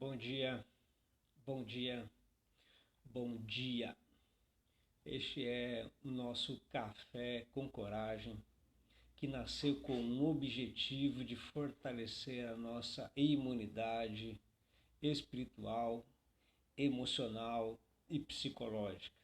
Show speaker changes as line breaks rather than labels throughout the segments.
Bom dia, bom dia, bom dia. Este é o nosso Café com Coragem, que nasceu com o objetivo de fortalecer a nossa imunidade espiritual, emocional e psicológica.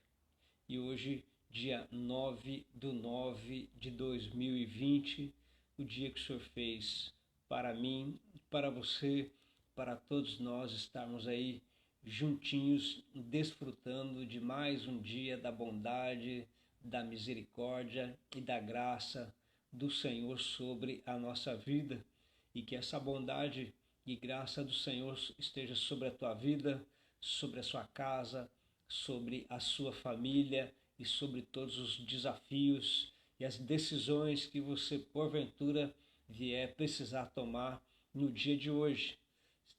E hoje, dia 9/9/2020, o dia que o Senhor fez para mim, para você, para todos nós estarmos aí juntinhos, desfrutando de mais um dia da bondade, da misericórdia e da graça do Senhor sobre a nossa vida, e que essa bondade e graça do Senhor esteja sobre a tua vida, sobre a sua casa, sobre a sua família e sobre todos os desafios e as decisões que você porventura vier precisar tomar no dia de hoje.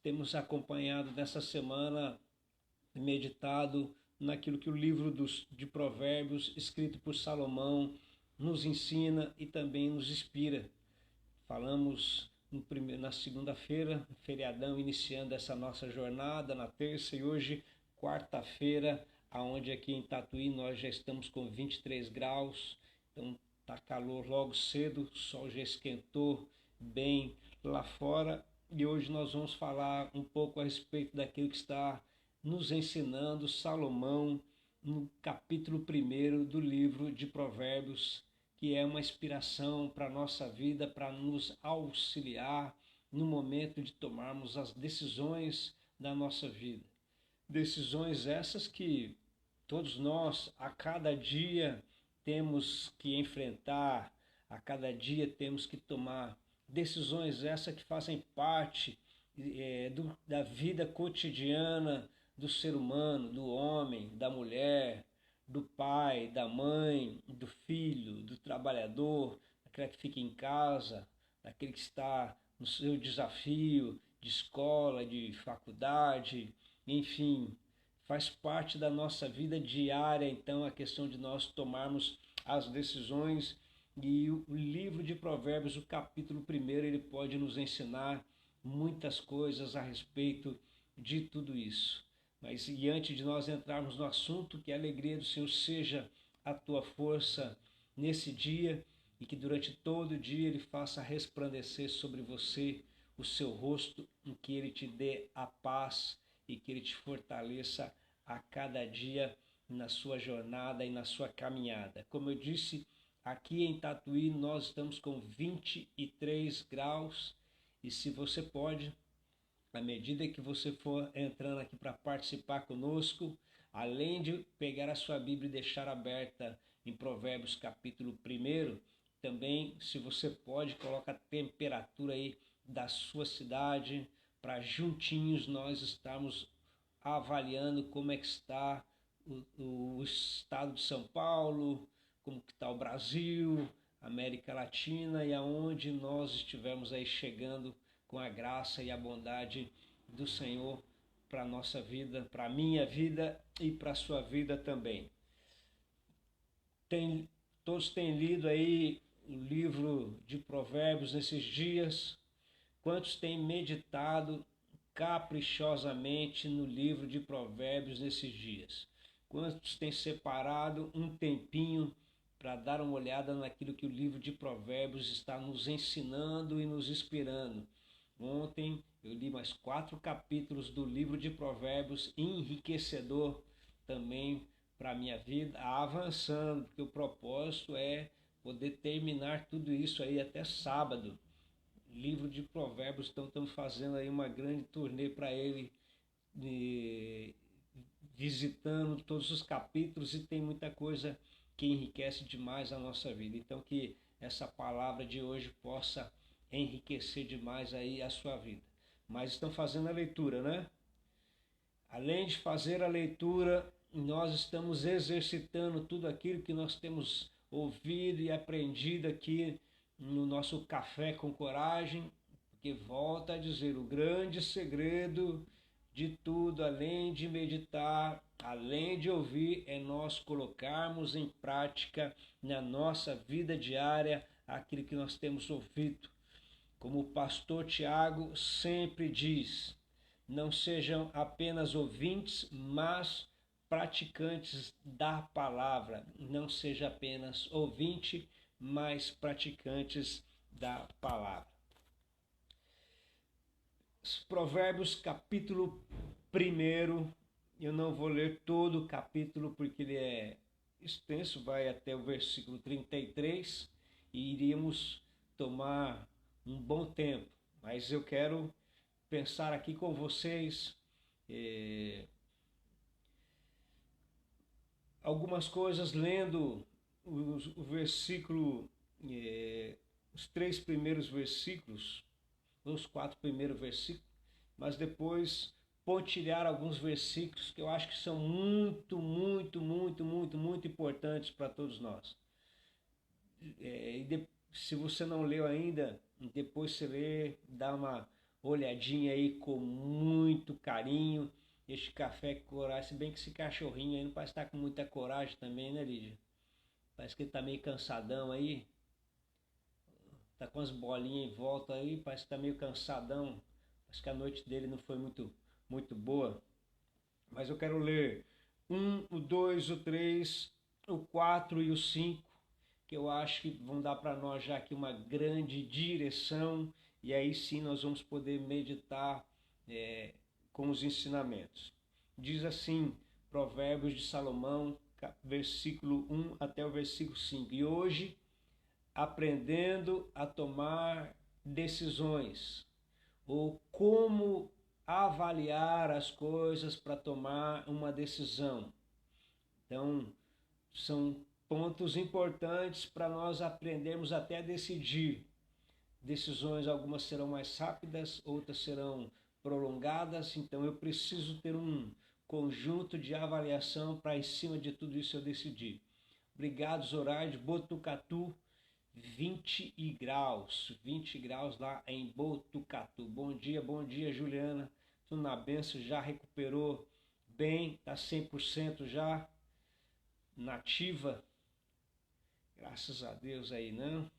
Temos acompanhado nessa semana, meditado naquilo que o livro de Provérbios, escrito por Salomão, nos ensina e também nos inspira. Falamos na segunda-feira, feriadão, iniciando essa nossa jornada na terça, e hoje, quarta-feira, aonde aqui em Tatuí nós já estamos com 23 graus, então tá calor logo cedo, o sol já esquentou bem lá fora, e hoje nós vamos falar um pouco a respeito daquilo que está nos ensinando Salomão no capítulo 1 do livro de Provérbios, que é uma inspiração para a nossa vida, para nos auxiliar no momento de tomarmos as decisões da nossa vida. Decisões essas que todos nós, a cada dia, temos que enfrentar, a cada dia temos que tomar decisões essas que fazem parte da vida cotidiana do ser humano, do homem, da mulher, do pai, da mãe, do filho, do trabalhador, daquele que fica em casa, daquele que está no seu desafio de escola, de faculdade, enfim, faz parte da nossa vida diária, então, a questão de nós tomarmos as decisões. E o livro de Provérbios, o capítulo 1, ele pode nos ensinar muitas coisas a respeito de tudo isso. Mas e antes de nós entrarmos no assunto, que a alegria do Senhor seja a tua força nesse dia, e que durante todo o dia Ele faça resplandecer sobre você o seu rosto, em que Ele te dê a paz e que Ele te fortaleça a cada dia na sua jornada e na sua caminhada. Como eu disse, aqui em Tatuí nós estamos com 23 graus, e se você pode, à medida que você for entrando aqui para participar conosco, além de pegar a sua Bíblia e deixar aberta em Provérbios capítulo 1, também, se você pode, coloca a temperatura aí da sua cidade, para juntinhos nós estarmos avaliando como é que está o estado de São Paulo, como que está o Brasil, América Latina, e aonde nós estivermos aí chegando com a graça e a bondade do Senhor para a nossa vida, para a minha vida e para a sua vida também. Todos têm lido aí o livro de Provérbios nesses dias? Quantos têm meditado caprichosamente no livro de Provérbios nesses dias? Quantos têm separado um tempinho para dar uma olhada naquilo que o livro de Provérbios está nos ensinando e nos inspirando? Ontem eu li mais 4 capítulos do livro de Provérbios, enriquecedor também para a minha vida, avançando, porque o propósito é poder terminar tudo isso aí até sábado. Livro de Provérbios, então estamos fazendo aí uma grande turnê para ele, visitando todos os capítulos, e tem muita coisa que enriquece demais a nossa vida. Então que essa palavra de hoje possa enriquecer demais aí a sua vida. Mas estão fazendo a leitura, né? Além de fazer a leitura, nós estamos exercitando tudo aquilo que nós temos ouvido e aprendido aqui no nosso Café com Coragem, porque volta a dizer, o grande segredo de tudo, além de meditar, além de ouvir, é nós colocarmos em prática na nossa vida diária aquilo que nós temos ouvido. Como o pastor Tiago sempre diz, não sejam apenas ouvintes, mas praticantes da palavra. Não seja apenas ouvinte, mas praticantes da palavra. Provérbios capítulo 1, eu não vou ler todo o capítulo porque ele é extenso, vai até o versículo 33 e iríamos tomar um bom tempo, mas eu quero pensar aqui com vocês algumas coisas, lendo o versículo, os 3 primeiros versículos, os 4 primeiros versículos, mas depois pontilhar alguns versículos que eu acho que são muito importantes para todos nós. Se você não leu ainda, depois você lê, dá uma olhadinha aí com muito carinho. Este café com coragem, se bem que esse cachorrinho aí não parece estar com muita coragem também, né, Lídia? Parece que ele tá meio cansadão aí. Tá com as bolinhas em volta aí, parece que tá meio cansadão. Acho que a noite dele não foi muito boa. Mas eu quero ler 1, o 2, o 3, o 4 e o 5, que eu acho que vão dar para nós já aqui uma grande direção, e aí sim nós vamos poder meditar com os ensinamentos. Diz assim, Provérbios de Salomão, versículo 1 até o versículo 5. E hoje, aprendendo a tomar decisões, ou como avaliar as coisas para tomar uma decisão. Então, são pontos importantes para nós aprendermos até a decidir. Decisões, algumas serão mais rápidas, outras serão prolongadas, então eu preciso ter um conjunto de avaliação para, em cima de tudo isso, eu decidir. Obrigado, Zoraide. Botucatu, 20 graus lá em Botucatu. Bom dia, Juliana. Tudo na benção, já recuperou bem, está 100% já nativa. Graças a Deus aí, não?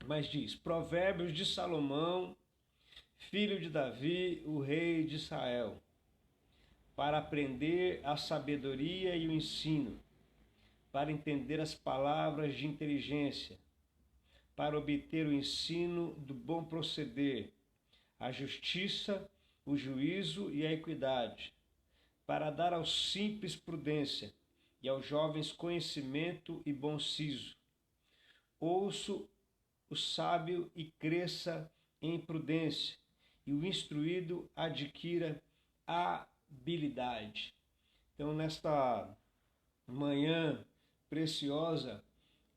Mas diz, Provérbios de Salomão, filho de Davi, o rei de Israel, para aprender a sabedoria e o ensino, para entender as palavras de inteligência, para obter o ensino do bom proceder, a justiça, o juízo e a equidade, para dar aos simples prudência e aos jovens conhecimento e bom siso. Ouço o sábio e cresça em prudência, e o instruído adquira habilidade. Então, nesta manhã preciosa,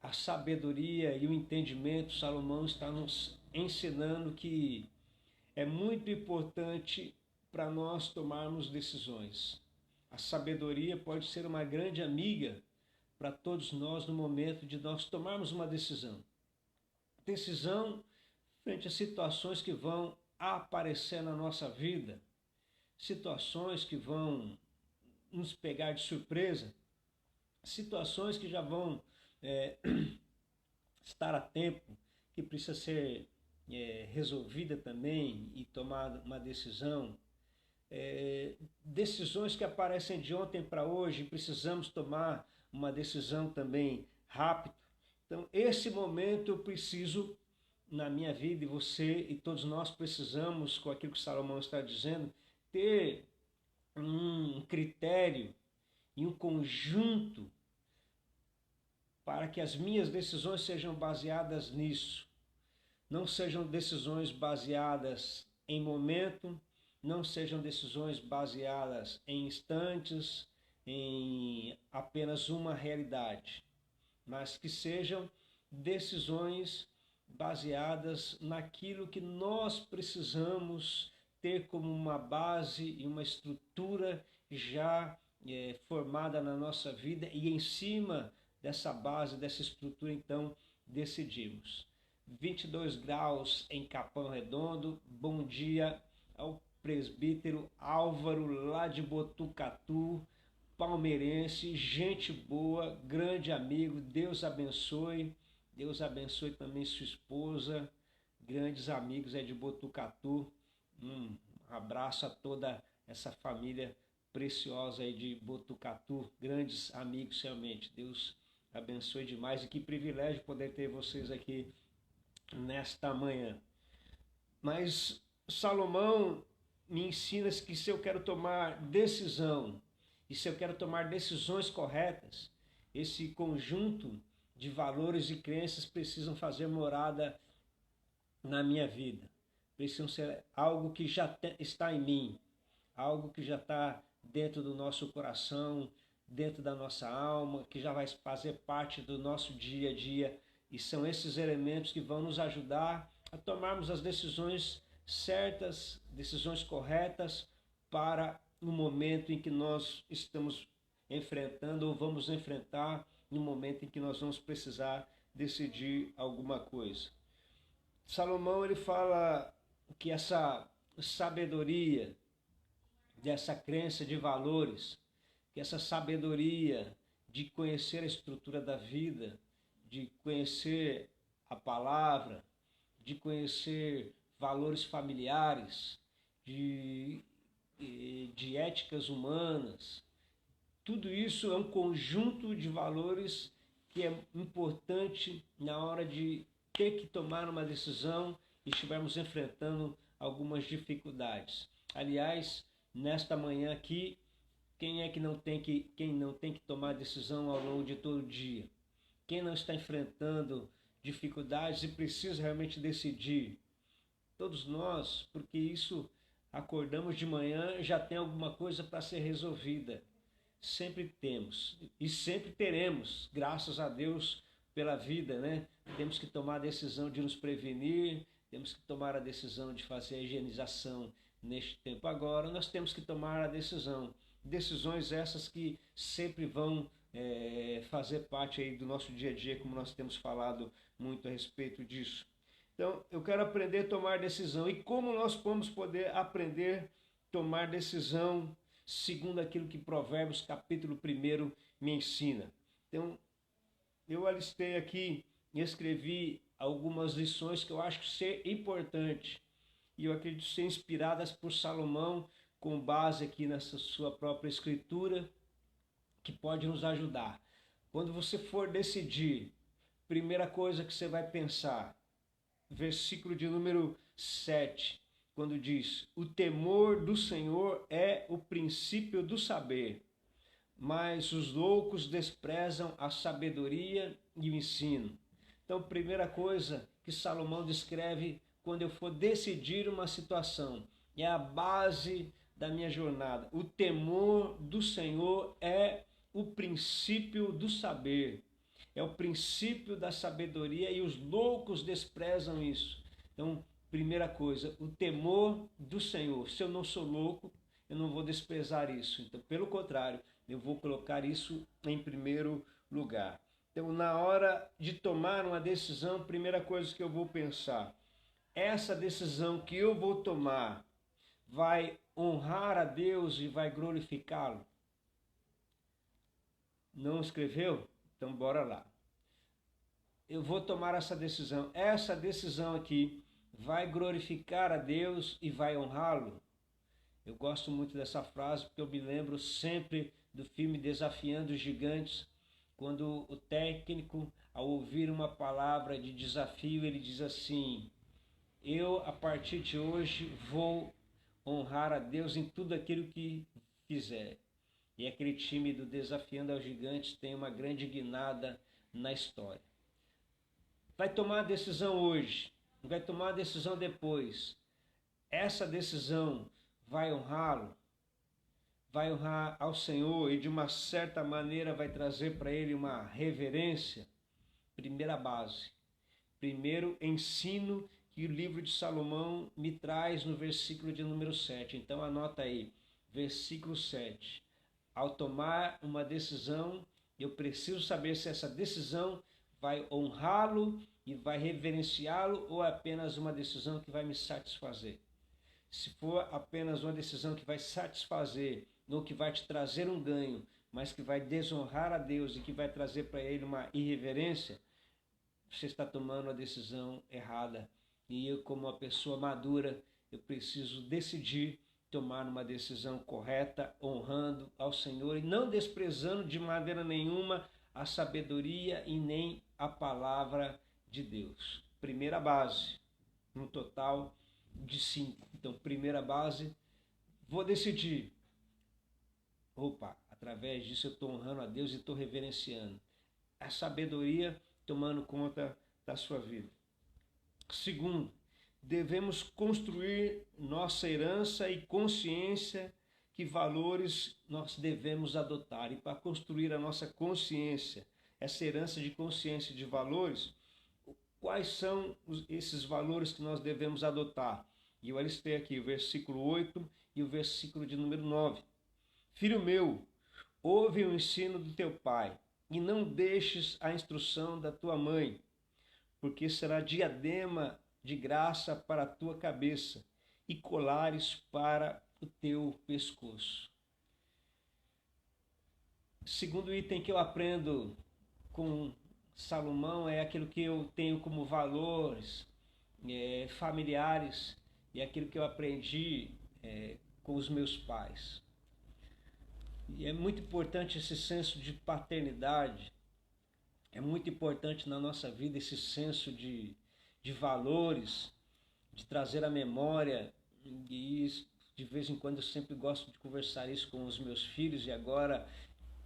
a sabedoria e o entendimento, Salomão está nos ensinando que é muito importante para nós tomarmos decisões. A sabedoria pode ser uma grande amiga para todos nós no momento de nós tomarmos uma decisão. Decisão frente a situações que vão aparecer na nossa vida, situações que vão nos pegar de surpresa, situações que já vão estar a tempo, que precisa ser resolvida também e tomar uma decisão. Decisões que aparecem de ontem para hoje, precisamos tomar uma decisão também rápido. Então, esse momento eu preciso, na minha vida, e você e todos nós precisamos, com aquilo que Salomão está dizendo, ter um critério e um conjunto para que as minhas decisões sejam baseadas nisso. Não sejam decisões baseadas em momento, não sejam decisões baseadas em instantes, em apenas uma realidade, mas que sejam decisões baseadas naquilo que nós precisamos ter como uma base e uma estrutura já formada na nossa vida, e em cima dessa base, dessa estrutura, então, decidimos. 22 graus em Capão Redondo. Bom dia ao presbítero Álvaro, lá de Botucatu, palmeirense, gente boa, grande amigo. Deus abençoe também sua esposa, grandes amigos de Botucatu. Abraço a toda essa família preciosa aí de Botucatu, grandes amigos realmente. Deus abençoe demais e que privilégio poder ter vocês aqui nesta manhã. Mas Salomão me ensina que se eu quero tomar decisão e se eu quero tomar decisões corretas, esse conjunto de valores e crenças precisam fazer morada na minha vida. Precisam ser algo que já está em mim, algo que já está dentro do nosso coração, dentro da nossa alma, que já vai fazer parte do nosso dia a dia. E são esses elementos que vão nos ajudar a tomarmos as decisões certas, decisões corretas para o momento em que nós estamos enfrentando ou vamos enfrentar, no momento em que nós vamos precisar decidir alguma coisa. Salomão ele fala que essa sabedoria, dessa crença de valores, que essa sabedoria de conhecer a estrutura da vida, de conhecer a palavra, de conhecer valores familiares, de éticas humanas, tudo isso é um conjunto de valores que é importante na hora de ter que tomar uma decisão e estivermos enfrentando algumas dificuldades. Aliás, nesta manhã aqui, quem não tem que tomar decisão ao longo de todo o dia? Quem não está enfrentando dificuldades e precisa realmente decidir? Todos nós, porque isso acordamos de manhã, já tem alguma coisa para ser resolvida. Sempre temos e sempre teremos, graças a Deus pela vida, né? Temos que tomar a decisão de nos prevenir, temos que tomar a decisão de fazer a higienização neste tempo agora, nós temos que tomar a decisões essas que sempre vão fazer parte aí do nosso dia a dia, como nós temos falado muito a respeito disso. Então, eu quero aprender a tomar decisão. E como nós vamos poder aprender a tomar decisão segundo aquilo que Provérbios capítulo 1 me ensina? Então, eu alistei aqui e escrevi algumas lições que eu acho ser importante e eu acredito ser inspiradas por Salomão com base aqui nessa sua própria escritura, que pode nos ajudar. Quando você for decidir, primeira coisa que você vai pensar, versículo de número 7, quando diz: o temor do Senhor é o princípio do saber, mas os loucos desprezam a sabedoria e o ensino. Então, primeira coisa que Salomão descreve quando eu for decidir uma situação, é a base da minha jornada. O temor do Senhor é o princípio do saber, é o princípio da sabedoria e os loucos desprezam isso. Então, primeira coisa, o temor do Senhor. Se eu não sou louco, eu não vou desprezar isso. Então, pelo contrário, eu vou colocar isso em primeiro lugar. Então, na hora de tomar uma decisão, primeira coisa que eu vou pensar, essa decisão que eu vou tomar vai honrar a Deus e vai glorificá-lo? Não escreveu? Então, bora lá. Eu vou tomar essa decisão. Essa decisão aqui vai glorificar a Deus e vai honrá-lo? Eu gosto muito dessa frase porque eu me lembro sempre do filme Desafiando os Gigantes, quando o técnico, ao ouvir uma palavra de desafio, ele diz assim: eu, a partir de hoje, vou honrar a Deus em tudo aquilo que fizer. E aquele time do Desafiando aos Gigantes tem uma grande guinada na história. Vai tomar a decisão hoje, vai tomar a decisão depois. Essa decisão vai honrá-lo? Vai honrar ao Senhor e de uma certa maneira vai trazer para ele uma reverência? Primeira base. Primeiro ensino que o livro de Salomão me traz no versículo de número 7. Então anota aí, versículo 7. Ao tomar uma decisão, eu preciso saber se essa decisão vai honrá-lo e vai reverenciá-lo ou é apenas uma decisão que vai me satisfazer. Se for apenas uma decisão que vai satisfazer ou que vai te trazer um ganho, mas que vai desonrar a Deus e que vai trazer para ele uma irreverência, você está tomando a decisão errada. E eu, como uma pessoa madura, eu preciso decidir tomar uma decisão correta, honrando ao Senhor e não desprezando de maneira nenhuma a sabedoria e nem a palavra de Deus. Primeira base, no total de 5. Então, primeira base, vou decidir. Através disso eu estou honrando a Deus e estou reverenciando. A sabedoria tomando conta da sua vida. Segundo, devemos construir nossa herança e consciência que valores nós devemos adotar. E para construir a nossa consciência, essa herança de consciência de valores, quais são esses valores que nós devemos adotar? E eu listei aqui o versículo 8 e o versículo de número 9. Filho meu, ouve o ensino do teu pai e não deixes a instrução da tua mãe, porque será diadema de graça para a tua cabeça e colares para o teu pescoço. Segundo item que eu aprendo com Salomão é aquilo que eu tenho como valores familiares e aquilo que eu aprendi com os meus pais. E é muito importante esse senso de paternidade, é muito importante na nossa vida esse senso de valores, de trazer à memória, e de vez em quando eu sempre gosto de conversar isso com os meus filhos, e agora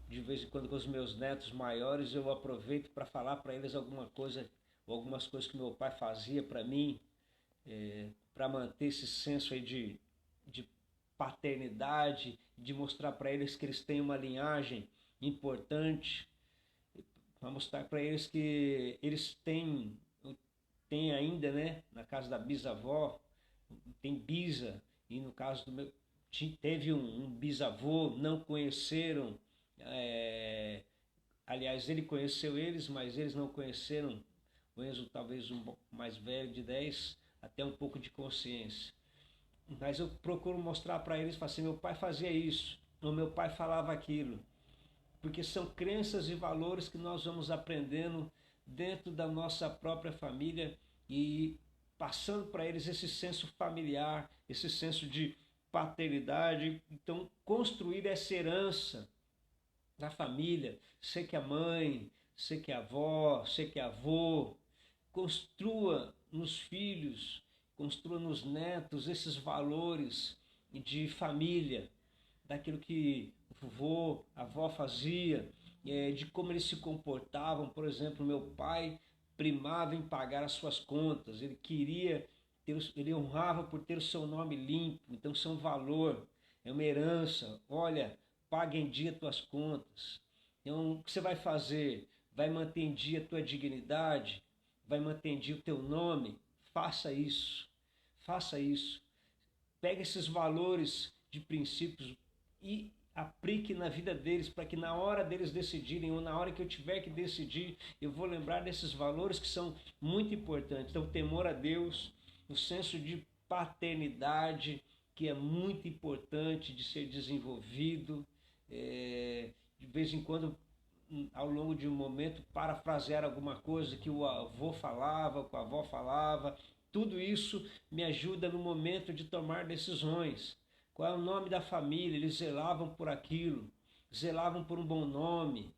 de vez em quando com os meus netos maiores eu aproveito para falar para eles alguma coisa, ou algumas coisas que meu pai fazia para mim, para manter esse senso aí de paternidade, de mostrar para eles que eles têm uma linhagem importante, para mostrar para eles que eles têm ainda, né, na casa da bisavó, tem bisa, e no caso do meu, teve um bisavô, não conheceram, aliás, ele conheceu eles, mas eles não conheceram, o Enzo talvez um mais velho de 10, até um pouco de consciência. Mas eu procuro mostrar para eles, falar assim, meu pai fazia isso, ou meu pai falava aquilo, porque são crenças e valores que nós vamos aprendendo dentro da nossa própria família e passando para eles esse senso familiar, esse senso de paternidade. Então, construir essa herança da família, você que é mãe, você que é avó, você que é avô, construa nos filhos, construa nos netos esses valores de família, daquilo que o vovô, a avó fazia, de como eles se comportavam. Por exemplo, meu pai primava em pagar as suas contas, ele honrava por ter o seu nome limpo, então isso é um valor, é uma herança. Olha, paga em dia tuas contas. Então, o que você vai fazer? Vai manter em dia a tua dignidade? Vai manter em dia o teu nome? Faça isso. Faça isso. Pegue esses valores de princípios e aplique na vida deles, para que na hora deles decidirem, ou na hora que eu tiver que decidir, eu vou lembrar desses valores que são muito importantes. Então, o temor a Deus, o senso de paternidade, que é muito importante de ser desenvolvido, de vez em quando, ao longo de um momento, parafrasear alguma coisa que o avô falava, que a avó falava. Tudo isso me ajuda no momento de tomar decisões. Qual é o nome da família? Eles zelavam por aquilo, zelavam por um bom nome.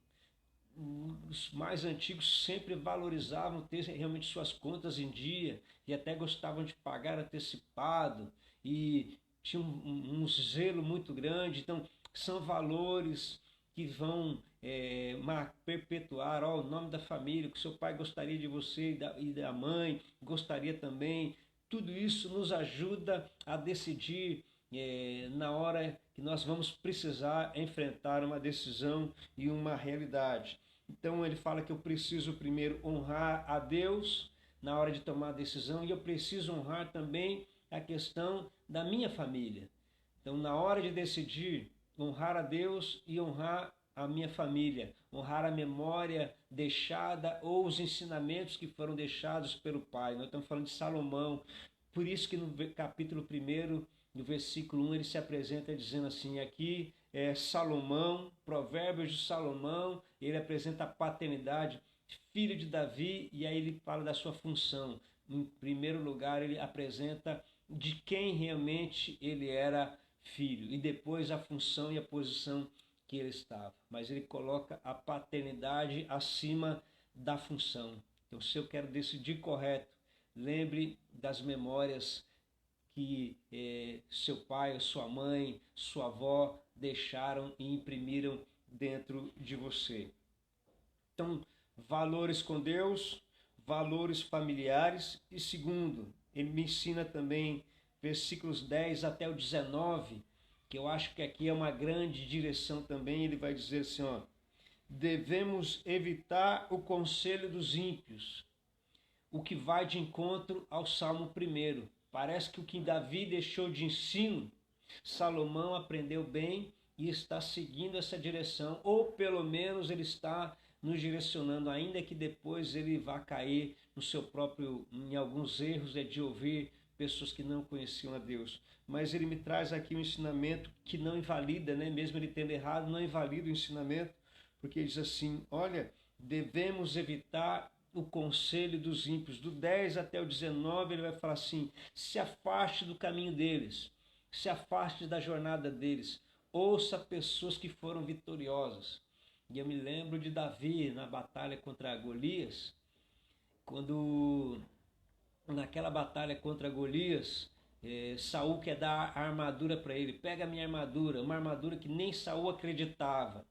Os mais antigos sempre valorizavam ter realmente suas contas em dia e até gostavam de pagar antecipado e tinham um zelo muito grande. Então, são valores que vão perpetuar o nome da família, que seu pai gostaria de você e da mãe gostaria também. Tudo isso nos ajuda a decidir na hora que nós vamos precisar enfrentar uma decisão e uma realidade. Então ele fala que eu preciso primeiro honrar a Deus na hora de tomar a decisão, e eu preciso honrar também a questão da minha família. Então, na hora de decidir, honrar a Deus e honrar a minha família, honrar a memória deixada ou os ensinamentos que foram deixados pelo pai. Nós estamos falando de Salomão, por isso que no capítulo 1, no versículo 1, ele se apresenta dizendo assim, aqui é Salomão, Provérbios de Salomão, ele apresenta a paternidade, filho de Davi, e aí ele fala da sua função. Em primeiro lugar, ele apresenta de quem realmente ele era filho e depois a função e a posição que ele estava. Mas ele coloca a paternidade acima da função. Então, se eu quero decidir correto, lembre das memórias que seu pai, sua mãe, sua avó deixaram e imprimiram dentro de você. Então, valores com Deus, valores familiares. E segundo, ele me ensina também versículos 10 até o 19, que eu acho que aqui é uma grande direção também. Ele vai dizer assim, ó: devemos evitar o conselho dos ímpios, o que vai de encontro ao Salmo 1. Parece que o que Davi deixou de ensino, Salomão aprendeu bem e está seguindo essa direção, ou pelo menos ele está nos direcionando, ainda que depois ele vá cair no seu próprio, em alguns erros de ouvir pessoas que não conheciam a Deus. Mas ele me traz aqui um ensinamento que não invalida, né? Mesmo ele tendo errado, não invalida o ensinamento, porque ele diz assim, olha, devemos evitar o conselho dos ímpios. Do 10 até o 19 ele vai falar assim, se afaste do caminho deles, se afaste da jornada deles, ouça pessoas que foram vitoriosas. E eu me lembro de Davi na batalha contra Golias, quando naquela batalha contra Golias, Saul quer dar a armadura para ele, pega a minha armadura, uma armadura que nem Saul acreditava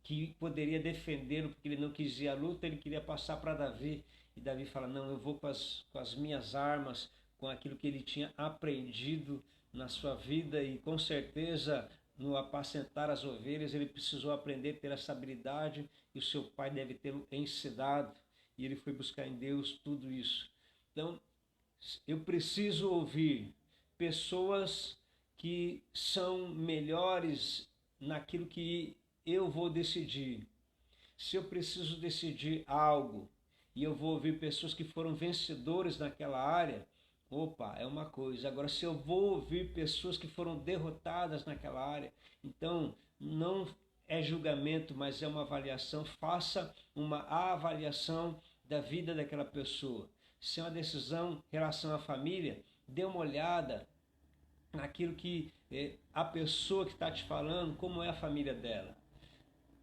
que poderia defendê-lo, porque ele não quis ir à luta, ele queria passar para Davi. E Davi fala, não, eu vou com as minhas armas, com aquilo que ele tinha aprendido na sua vida, e com certeza no apacentar as ovelhas ele precisou aprender a ter essa habilidade, e o seu pai deve tê-lo ensinado, e ele foi buscar em Deus tudo isso. Então, eu preciso ouvir pessoas que são melhores naquilo que eu vou decidir. Se eu preciso decidir algo e eu vou ouvir pessoas que foram vencedores naquela área, opa, é uma coisa. Agora, se eu vou ouvir pessoas que foram derrotadas naquela área, então não é julgamento, mas é uma avaliação. Faça uma avaliação da vida daquela pessoa. Se é uma decisão em relação à família, dê uma olhada naquilo que a pessoa que está te falando, como é a família dela.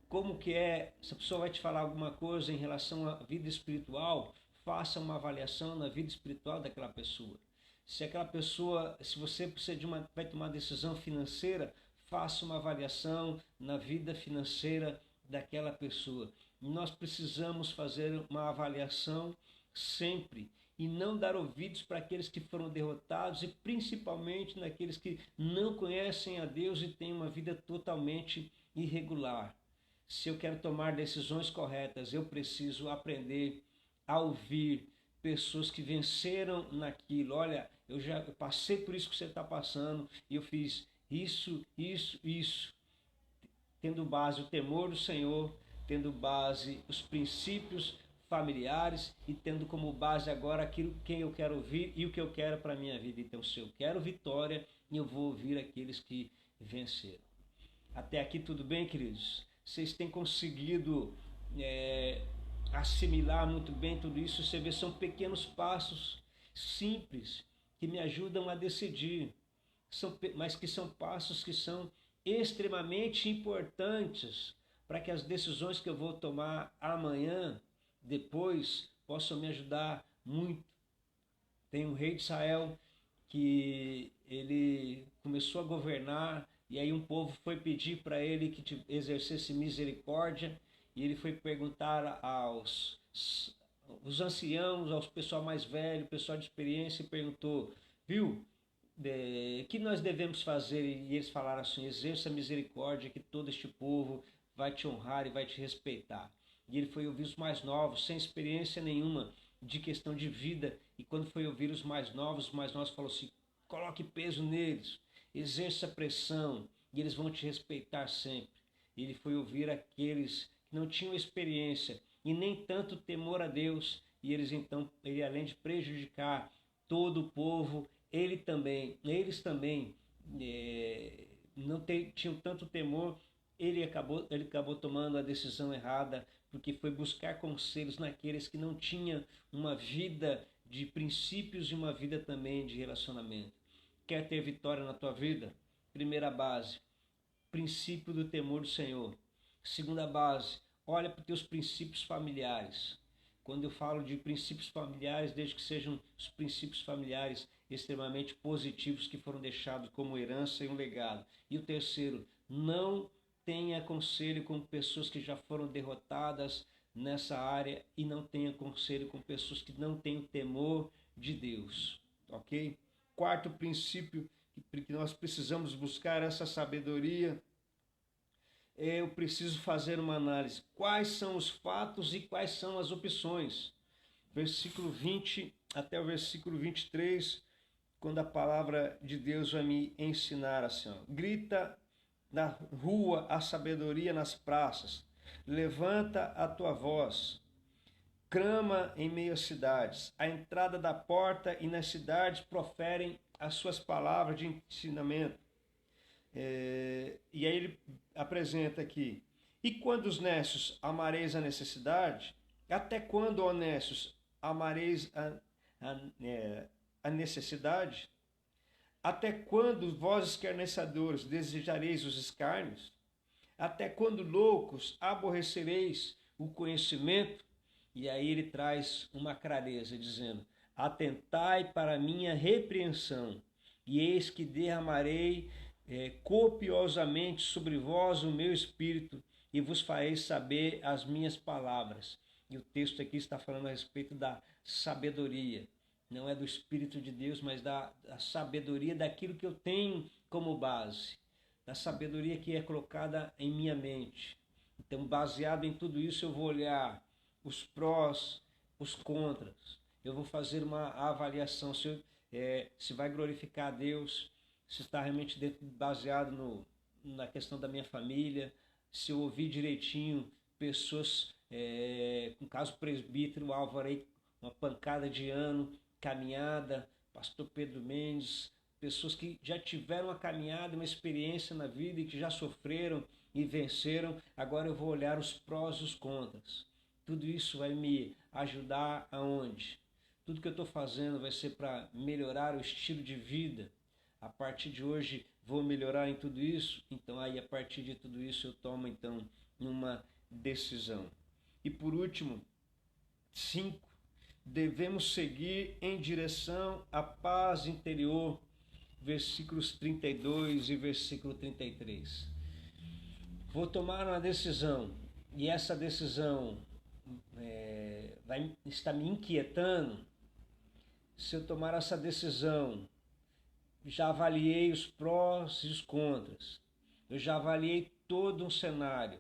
Como que é, se a pessoa vai te falar alguma coisa em relação à vida espiritual, faça uma avaliação na vida espiritual daquela pessoa. Se aquela pessoa, se você precisa vai tomar uma decisão financeira, faça uma avaliação na vida financeira daquela pessoa. Nós precisamos fazer uma avaliação sempre e não dar ouvidos para aqueles que foram derrotados e principalmente naqueles que não conhecem a Deus e têm uma vida totalmente irregular. Se eu quero tomar decisões corretas, eu preciso aprender a ouvir pessoas que venceram naquilo. Olha, eu já passei por isso que você está passando e eu fiz isso, tendo base o temor do Senhor, tendo base os princípios familiares e tendo como base agora aquilo quem eu quero ouvir e o que eu quero para a minha vida. Então, se eu quero vitória, eu vou ouvir aqueles que venceram. Até aqui tudo bem, queridos? Vocês têm conseguido assimilar muito bem tudo isso? Você vê, são pequenos passos simples que me ajudam a decidir, mas que são passos que são extremamente importantes para que as decisões que eu vou tomar amanhã, depois, possam me ajudar muito. Tem um rei de Israel que ele começou a governar, e aí um povo foi pedir para ele que exercesse misericórdia, e ele foi perguntar aos os anciãos, aos pessoal mais velho, pessoal de experiência, e perguntou, viu, que nós devemos fazer? E eles falaram assim, exerça misericórdia, que todo este povo vai te honrar e vai te respeitar. E ele foi ouvir os mais novos, sem experiência nenhuma de questão de vida, e quando foi ouvir os mais novos falaram assim, coloque peso neles, exerça pressão, e eles vão te respeitar sempre. E ele foi ouvir aqueles que não tinham experiência e nem tanto temor a Deus, e eles então, ele além de prejudicar todo o povo, eles também não tinham tanto temor, ele acabou tomando a decisão errada, porque foi buscar conselhos naqueles que não tinham uma vida de princípios e uma vida também de relacionamento. Quer ter vitória na tua vida? Primeira base, princípio do temor do Senhor. Segunda base, olha para os teus princípios familiares. Quando eu falo de princípios familiares, desde que sejam os princípios familiares extremamente positivos que foram deixados como herança e um legado. E o terceiro, não tenha conselho com pessoas que já foram derrotadas nessa área e não tenha conselho com pessoas que não têm o temor de Deus, ok? Quarto princípio que nós precisamos buscar essa sabedoria, eu preciso fazer uma análise. Quais são os fatos e quais são as opções? Versículo 20 até o versículo 23, quando a palavra de Deus vai me ensinar assim, ó, grita na rua a sabedoria nas praças, levanta a tua voz, clama em meio às cidades, à entrada da porta e nas cidades proferem as suas palavras de ensinamento. E aí ele apresenta aqui, e quando os nécios amareis a necessidade, até quando, honestos, amareis a necessidade? Até quando, vós escarnecedores, desejareis os escárnios? Até quando, loucos, aborrecereis o conhecimento? E aí ele traz uma clareza, dizendo, atentai para a minha repreensão, e eis que derramarei copiosamente sobre vós o meu espírito, e vos farei saber as minhas palavras. E o texto aqui está falando a respeito da sabedoria. Não é do Espírito de Deus, mas da sabedoria daquilo que eu tenho como base. Da sabedoria que é colocada em minha mente. Então, baseado em tudo isso, eu vou olhar os prós, os contras. Eu vou fazer uma avaliação se vai glorificar a Deus, se está realmente baseado na questão da minha família, se eu ouvir direitinho pessoas, no caso presbítero Álvaro aí, uma pancada de ano, caminhada, pastor Pedro Mendes, pessoas que já tiveram uma caminhada, uma experiência na vida e que já sofreram e venceram. Agora eu vou olhar os prós e os contras. Tudo isso vai me ajudar aonde? Tudo que eu estou fazendo vai ser para melhorar o estilo de vida. A partir de hoje vou melhorar em tudo isso. Então aí a partir de tudo isso eu tomo então uma decisão. E por último, 5. Devemos seguir em direção à paz interior, versículos 32 e versículo 33. Vou tomar uma decisão, e essa decisão vai estar me inquietando. Se eu tomar essa decisão, já avaliei os prós e os contras, eu já avaliei todo um cenário,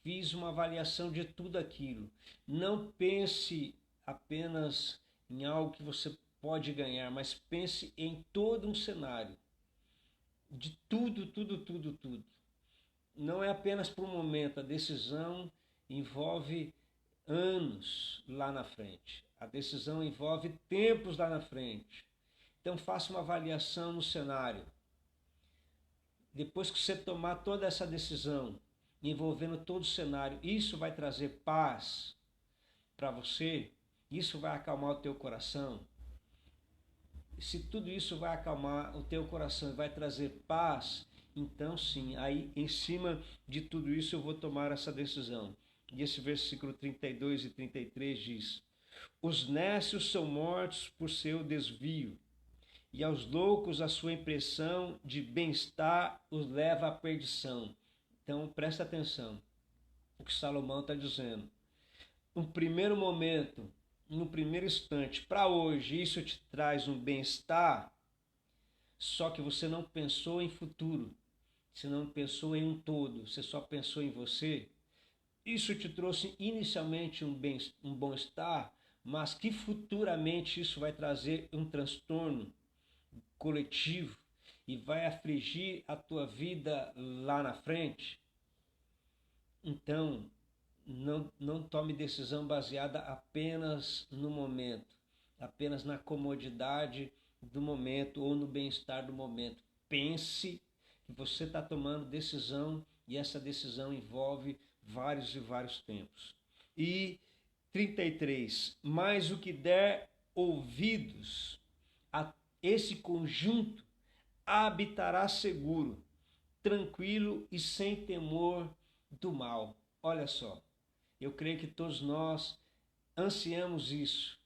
fiz uma avaliação de tudo aquilo. Não pense apenas em algo que você pode ganhar, mas pense em todo um cenário, de tudo. Não é apenas por um momento, a decisão envolve anos lá na frente, a decisão envolve tempos lá na frente. Então faça uma avaliação no cenário. Depois que você tomar toda essa decisão, envolvendo todo o cenário, isso vai trazer paz para você. Isso vai acalmar o teu coração. Se tudo isso vai acalmar o teu coração e vai trazer paz, então sim, aí em cima de tudo isso eu vou tomar essa decisão. E esse versículo 32 e 33 diz, os nécios são mortos por seu desvio, e aos loucos a sua impressão de bem-estar os leva à perdição. Então presta atenção, o que Salomão está dizendo. No primeiro momento, no primeiro instante, para hoje, isso te traz um bem-estar, só que você não pensou em futuro, você não pensou em um todo, você só pensou em você. Isso te trouxe inicialmente um bom-estar, mas que futuramente isso vai trazer um transtorno coletivo e vai afligir a tua vida lá na frente. Então, não tome decisão baseada apenas no momento, apenas na comodidade do momento ou no bem-estar do momento. Pense que você está tomando decisão e essa decisão envolve vários e vários tempos. E 33, mas o que der ouvidos a esse conjunto, habitará seguro, tranquilo e sem temor do mal. Olha só, eu creio que todos nós ansiamos isso.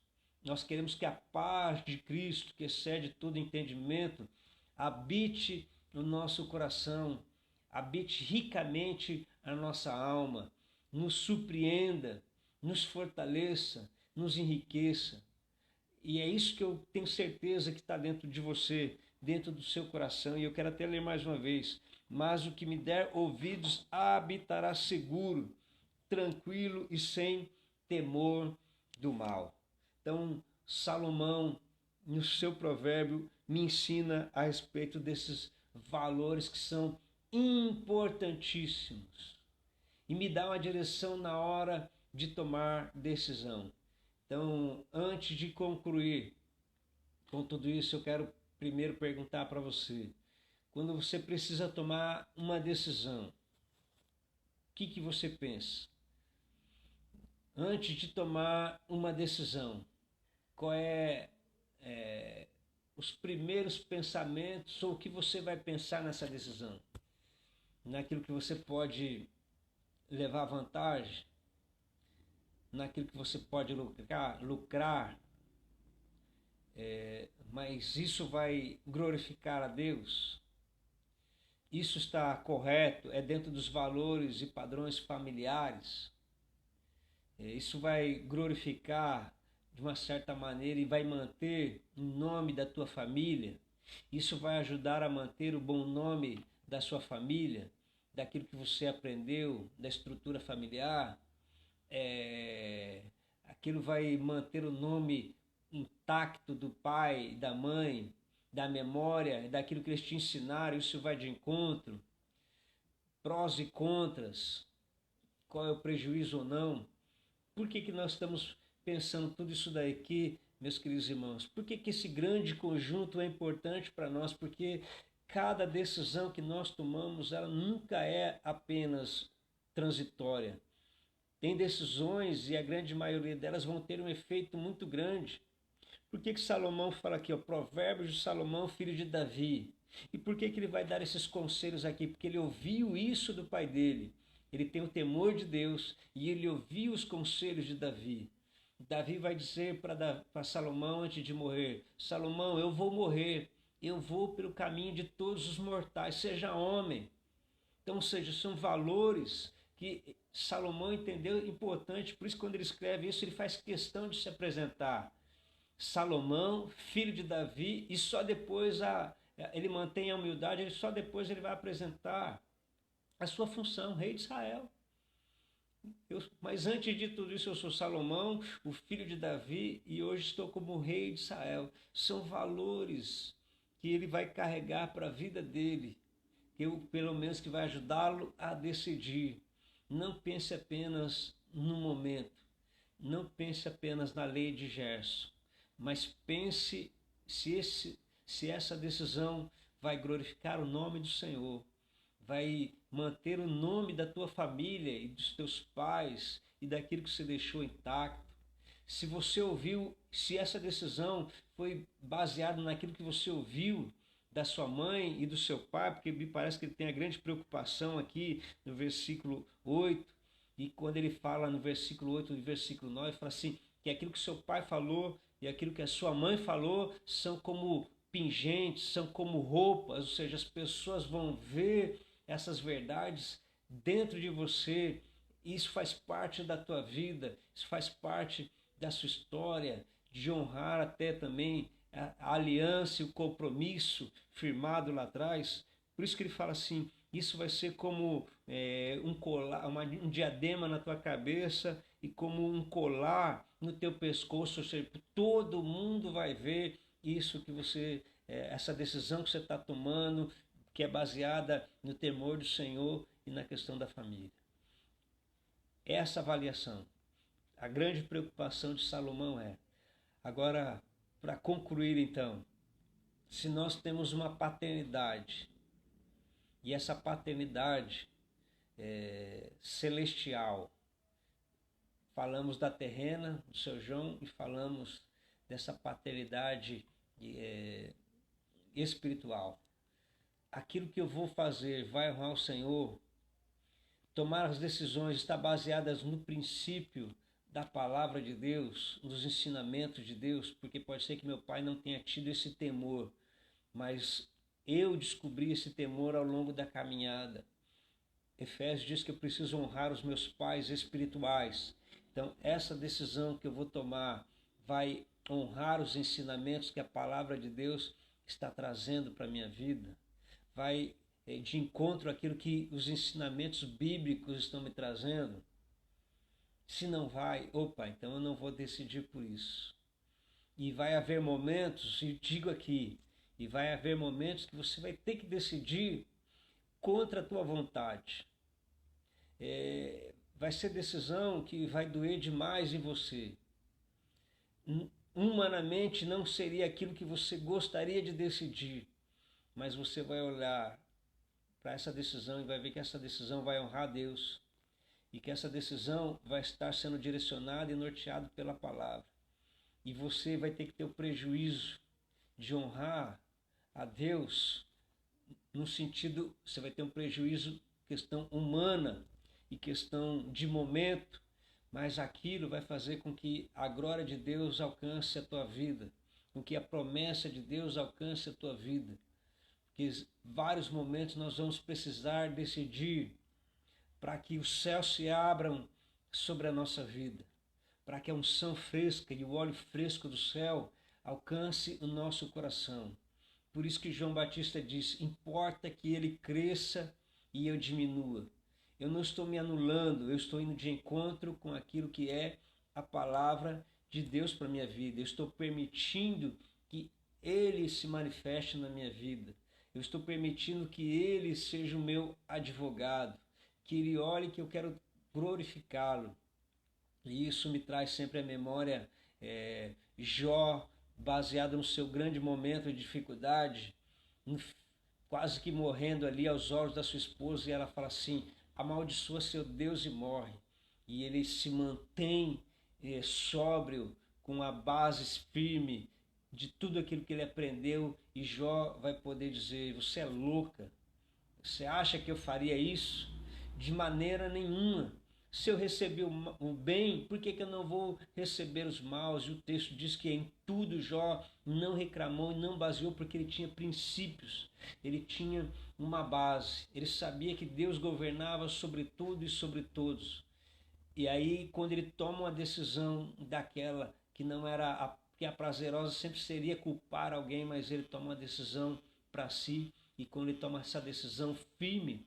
Nós queremos que a paz de Cristo, que excede todo entendimento, habite no nosso coração, habite ricamente a nossa alma, nos surpreenda, nos fortaleça, nos enriqueça. E é isso que eu tenho certeza que está dentro de você, dentro do seu coração. E eu quero até ler mais uma vez. Mas o que me der ouvidos habitará seguro, tranquilo e sem temor do mal. Então, Salomão, no seu provérbio, me ensina a respeito desses valores que são importantíssimos e me dá uma direção na hora de tomar decisão. Então, antes de concluir com tudo isso, eu quero primeiro perguntar para você: quando você precisa tomar uma decisão, o que você pensa? Antes de tomar uma decisão, qual os primeiros pensamentos ou o que você vai pensar nessa decisão? Naquilo que você pode levar vantagem, naquilo que você pode lucrar, mas isso vai glorificar a Deus? Isso está correto? É dentro dos valores e padrões familiares? Isso vai glorificar de uma certa maneira e vai manter o nome da tua família? Isso vai ajudar a manter o bom nome da sua família, daquilo que você aprendeu, da estrutura familiar? Aquilo vai manter o nome intacto do pai, da mãe, da memória, daquilo que eles te ensinaram? Isso vai de encontro? Prós e contras, qual é o prejuízo ou não? Por que nós estamos pensando tudo isso daqui, meus queridos irmãos? Por que esse grande conjunto é importante para nós? Porque cada decisão que nós tomamos, ela nunca é apenas transitória. Tem decisões, e a grande maioria delas vão ter um efeito muito grande. Por que Salomão fala aqui, Provérbios de Salomão, filho de Davi? E por que ele vai dar esses conselhos aqui? Porque ele ouviu isso do pai dele. Ele tem o temor de Deus e ele ouviu os conselhos de Davi. Davi vai dizer para Salomão antes de morrer: Salomão, eu vou morrer, eu vou pelo caminho de todos os mortais, seja homem. Então, ou seja, são valores que Salomão entendeu importante, por isso quando ele escreve isso, ele faz questão de se apresentar. Salomão, filho de Davi, e só depois ele mantém a humildade, só depois ele vai apresentar a sua função, rei de Israel. Mas antes de tudo isso, eu sou Salomão, o filho de Davi, e hoje estou como rei de Israel. São valores que ele vai carregar para a vida dele, pelo menos que vai ajudá-lo a decidir. Não pense apenas no momento, não pense apenas na lei de Gerson, mas pense se essa decisão vai glorificar o nome do Senhor, vai manter o nome da tua família e dos teus pais e daquilo que você deixou intacto. Se você ouviu, se essa decisão foi baseada naquilo que você ouviu da sua mãe e do seu pai, porque me parece que ele tem a grande preocupação aqui no versículo 8, e quando ele fala no versículo 8 e versículo 9, ele fala assim, que aquilo que seu pai falou e aquilo que a sua mãe falou são como pingentes, são como roupas, ou seja, as pessoas vão ver essas verdades dentro de você. Isso faz parte da tua vida, isso faz parte da sua história, de honrar até também a aliança e o compromisso firmado lá atrás. Por isso que ele fala assim, isso vai ser como um colar, um diadema na tua cabeça e como um colar no teu pescoço, ou seja, todo mundo vai ver isso que você, essa decisão que você está tomando, que é baseada no temor do Senhor e na questão da família. Essa avaliação, a grande preocupação de Salomão é. Agora, para concluir então, se nós temos uma paternidade, e essa paternidade celestial, falamos da terrena, do seu João, e falamos dessa paternidade espiritual. Aquilo que eu vou fazer vai honrar o Senhor. Tomar as decisões está baseadas no princípio da palavra de Deus, nos ensinamentos de Deus, porque pode ser que meu pai não tenha tido esse temor, mas eu descobri esse temor ao longo da caminhada. Efésios diz que eu preciso honrar os meus pais espirituais. Então, essa decisão que eu vou tomar vai honrar os ensinamentos que a palavra de Deus está trazendo para a minha vida. Vai de encontro àquilo que os ensinamentos bíblicos estão me trazendo. Se não vai, então eu não vou decidir por isso. E vai haver momentos, e digo aqui, e vai haver momentos que você vai ter que decidir contra a tua vontade. Vai ser decisão que vai doer demais em você. Humanamente não seria aquilo que você gostaria de decidir, mas você vai olhar para essa decisão e vai ver que essa decisão vai honrar a Deus e que essa decisão vai estar sendo direcionada e norteada pela palavra. E você vai ter que ter o prejuízo de honrar a Deus no sentido, você vai ter um prejuízo, questão humana e questão de momento, mas aquilo vai fazer com que a glória de Deus alcance a tua vida, com que a promessa de Deus alcance a tua vida. Porque vários momentos nós vamos precisar decidir para que os céus se abram sobre a nossa vida, para que a unção fresca e o óleo fresco do céu alcance o nosso coração. Por isso que João Batista diz, importa que ele cresça e eu diminua. Eu não estou me anulando, eu estou indo de encontro com aquilo que é a palavra de Deus para a minha vida. Eu estou permitindo que ele se manifeste na minha vida. Eu estou permitindo que ele seja o meu advogado, que ele olhe que eu quero glorificá-lo. E isso me traz sempre à memória Jó, baseado no seu grande momento de dificuldade, quase que morrendo ali aos olhos da sua esposa, e ela fala assim, amaldiçoa seu Deus e morre. E ele se mantém sóbrio, com a base firme de tudo aquilo que ele aprendeu, e Jó vai poder dizer, você é louca, você acha que eu faria isso? De maneira nenhuma. Se eu recebi o bem, por que eu não vou receber os maus? E o texto diz que em tudo Jó não reclamou e não baseou, porque ele tinha princípios, ele tinha uma base, ele sabia que Deus governava sobre tudo e sobre todos. E aí, quando ele toma uma decisão daquela que não era que a prazerosa, sempre seria culpar alguém, mas ele toma uma decisão para si, e quando ele toma essa decisão firme,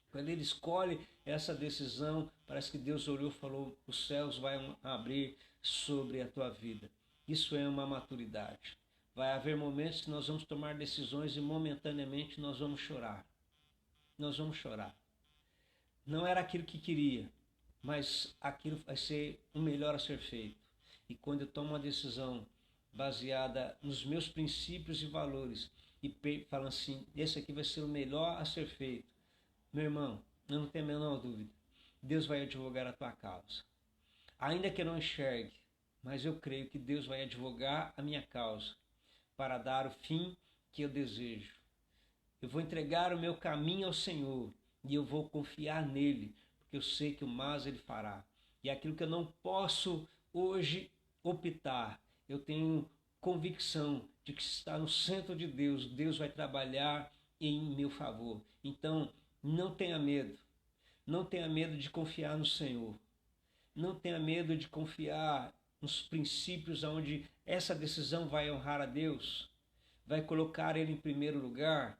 quando ele escolhe essa decisão, parece que Deus olhou e falou, os céus vão abrir sobre a tua vida. Isso é uma maturidade. Vai haver momentos que nós vamos tomar decisões e momentaneamente nós vamos chorar. Nós vamos chorar. Não era aquilo que queria, mas aquilo vai ser o melhor a ser feito. E quando eu tomo uma decisão baseada nos meus princípios e valores, e falo assim, esse aqui vai ser o melhor a ser feito, meu irmão, eu não tenho a menor dúvida, Deus vai advogar a tua causa. Ainda que eu não enxergue, mas eu creio que Deus vai advogar a minha causa para dar o fim que eu desejo. Eu vou entregar o meu caminho ao Senhor e eu vou confiar nele, porque eu sei que o mais ele fará. E aquilo que eu não posso hoje optar, eu tenho convicção de que está no centro de Deus, Deus vai trabalhar em meu favor. Então, não tenha medo. Não tenha medo de confiar no Senhor. Não tenha medo de confiar nos princípios onde essa decisão vai honrar a Deus, vai colocar Ele em primeiro lugar.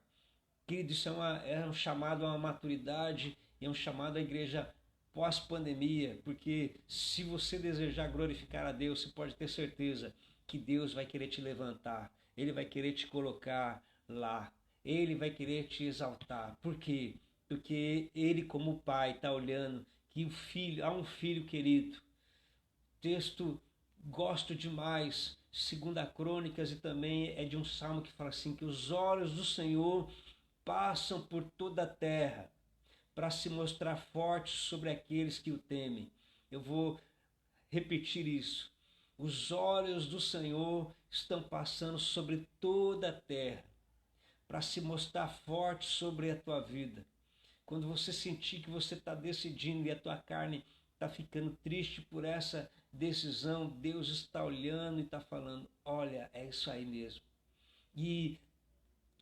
Querido, isso é um chamado a uma maturidade, é um chamado à igreja pós-pandemia, porque se você desejar glorificar a Deus, você pode ter certeza que Deus vai querer te levantar, Ele vai querer te colocar lá, Ele vai querer te exaltar. Por quê? Porque Ele, como Pai, está olhando que há um filho querido. Texto, gosto demais, 2 Crônicas, e também é de um salmo que fala assim, que os olhos do Senhor passam por toda a terra para se mostrar forte sobre aqueles que o temem. Eu vou repetir isso. Os olhos do Senhor estão passando sobre toda a terra para se mostrar forte sobre a tua vida. Quando você sentir que você está decidindo e a tua carne está ficando triste por essa decisão, Deus está olhando e está falando, olha, é isso aí mesmo. E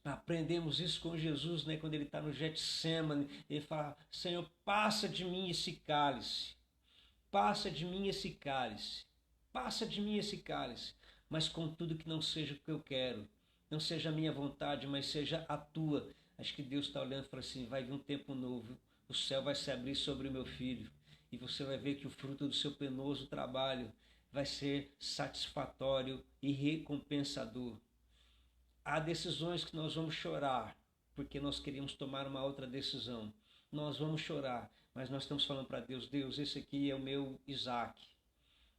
aprendemos isso com Jesus, né? Quando ele está no Getsemane, ele fala, Senhor, passa de mim esse cálice, passa de mim esse cálice, passa de mim esse cálice, mas contudo que não seja o que eu quero, não seja a minha vontade, mas seja a tua. Acho que Deus está olhando e fala assim, vai vir um tempo novo, o céu vai se abrir sobre o meu filho, e você vai ver que o fruto do seu penoso trabalho vai ser satisfatório e recompensador. Há decisões que nós vamos chorar, porque nós queríamos tomar uma outra decisão. Nós vamos chorar, mas nós estamos falando para Deus, Deus, esse aqui é o meu Isaac.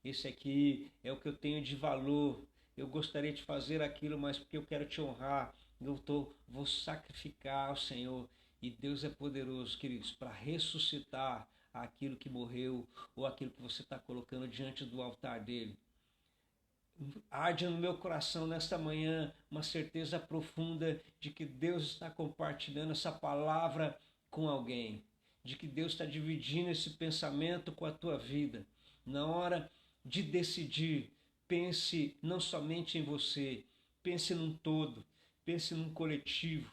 Esse aqui é o que eu tenho de valor. Eu gostaria de fazer aquilo, mas porque eu quero te honrar, vou sacrificar ao Senhor. E Deus é poderoso, queridos, para ressuscitar aquilo que morreu ou aquilo que você está colocando diante do altar dele. Arde no meu coração nesta manhã uma certeza profunda de que Deus está compartilhando essa palavra com alguém, de que Deus está dividindo esse pensamento com a tua vida. Na hora de decidir, pense não somente em você, pense num todo, pense num coletivo,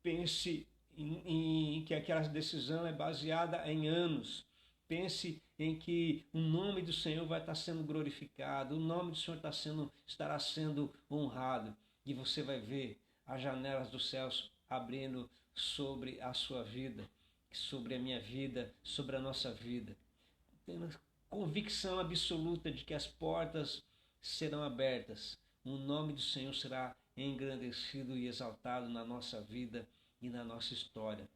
pense em que aquela decisão é baseada em anos. Pense em que o nome do Senhor vai estar sendo glorificado, o nome do Senhor estará sendo honrado. E você vai ver as janelas dos céus abrindo sobre a sua vida, sobre a minha vida, sobre a nossa vida. Tendo convicção absoluta de que as portas serão abertas, o nome do Senhor será engrandecido e exaltado na nossa vida e na nossa história.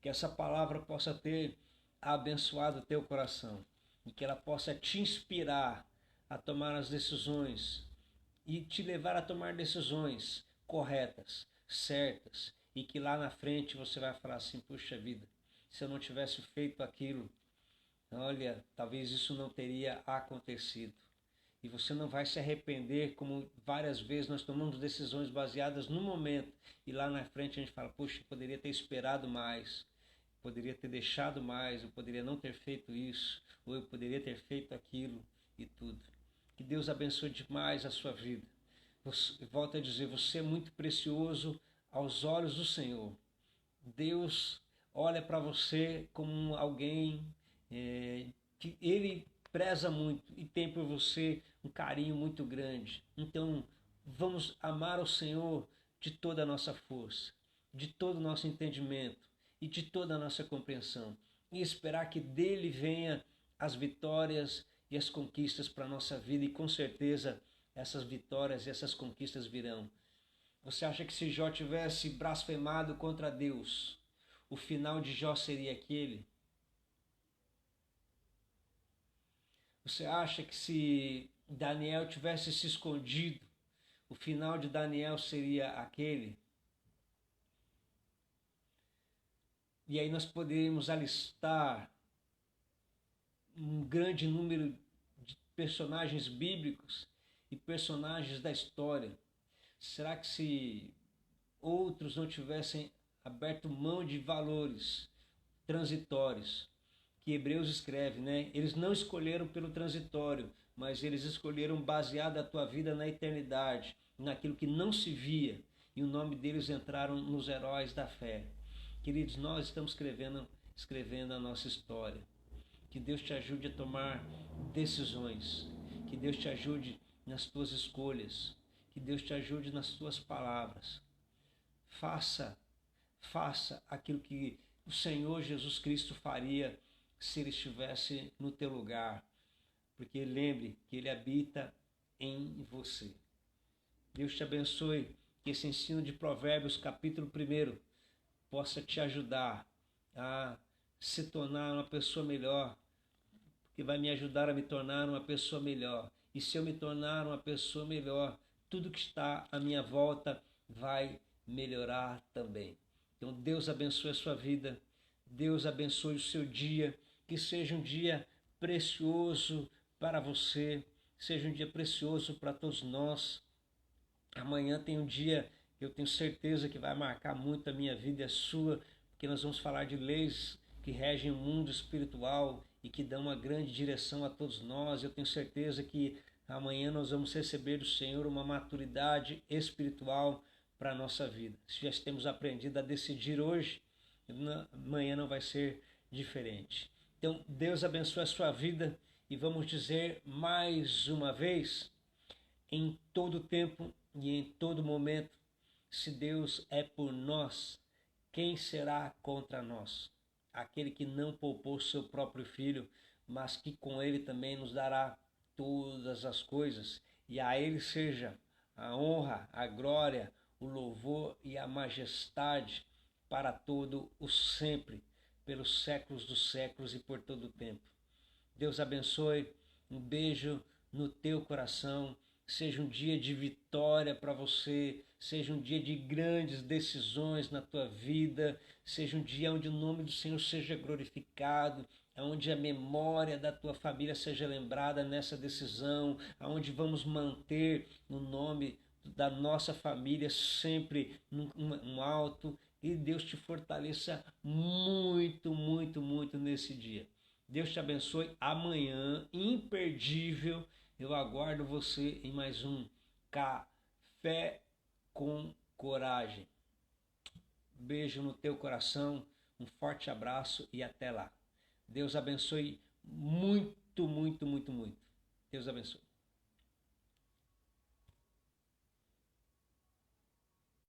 Que essa palavra possa ter abençoado o teu coração e que ela possa te inspirar a tomar as decisões e te levar a tomar decisões corretas, certas, e que lá na frente você vai falar assim, puxa vida, se eu não tivesse feito aquilo, olha, talvez isso não teria acontecido. E você não vai se arrepender, como várias vezes nós tomamos decisões baseadas no momento e lá na frente a gente fala, puxa, eu poderia ter esperado mais, poderia ter deixado mais, eu poderia não ter feito isso, ou eu poderia ter feito aquilo e tudo. Que Deus abençoe demais a sua vida. Volto a dizer, você é muito precioso aos olhos do Senhor. Deus olha para você como alguém que Ele preza muito e tem por você um carinho muito grande. Então, vamos amar o Senhor de toda a nossa força, de todo o nosso entendimento e de toda a nossa compreensão. E esperar que dele venha as vitórias e as conquistas para a nossa vida. E com certeza essas vitórias e essas conquistas virão. Você acha que se Jó tivesse blasfemado contra Deus, o final de Jó seria aquele? Você acha que se Daniel tivesse se escondido, o final de Daniel seria aquele? E aí nós poderíamos alistar um grande número de personagens bíblicos e personagens da história. Será que se outros não tivessem aberto mão de valores transitórios, que Hebreus escreve, né? Eles não escolheram pelo transitório, mas eles escolheram baseado a tua vida na eternidade, naquilo que não se via, e o nome deles entraram nos heróis da fé. Queridos, nós estamos escrevendo a nossa história. Que Deus te ajude a tomar decisões. Que Deus te ajude nas tuas escolhas. Que Deus te ajude nas tuas palavras. Faça aquilo que o Senhor Jesus Cristo faria se Ele estivesse no teu lugar. Porque lembre que Ele habita em você. Deus te abençoe. Que esse ensino de Provérbios, capítulo 1, possa te ajudar a se tornar uma pessoa melhor, porque vai me ajudar a me tornar uma pessoa melhor. E se eu me tornar uma pessoa melhor, tudo que está à minha volta vai melhorar também. Então Deus abençoe a sua vida, Deus abençoe o seu dia, que seja um dia precioso para você. seja um dia precioso para todos nós. Amanhã tem um dia que eu tenho certeza que vai marcar muito a minha vida e a sua, porque nós vamos falar de leis que regem o mundo espiritual e que dão uma grande direção a todos nós. Eu tenho certeza que amanhã nós vamos receber do Senhor uma maturidade espiritual para a nossa vida. Se já temos aprendido a decidir hoje, amanhã não vai ser diferente. Então, Deus abençoe a sua vida e vamos dizer mais uma vez, em todo tempo e em todo momento, se Deus é por nós, quem será contra nós? Aquele que não poupou seu próprio filho, mas que com ele também nos dará todas as coisas, e a ele seja a honra, a glória, o louvor e a majestade para todo o sempre, pelos séculos dos séculos e por todo o tempo. Deus abençoe, um beijo no teu coração, seja um dia de vitória para você, seja um dia de grandes decisões na tua vida, seja um dia onde o nome do Senhor seja glorificado, onde a memória da tua família seja lembrada nessa decisão, onde vamos manter o nome da nossa família sempre no alto, e Deus te fortaleça muito, muito, muito nesse dia. Deus te abençoe. Amanhã, imperdível, eu aguardo você em mais um Café com Coragem. Beijo no teu coração, um forte abraço e até lá. Deus abençoe muito, muito, muito, muito. Deus abençoe.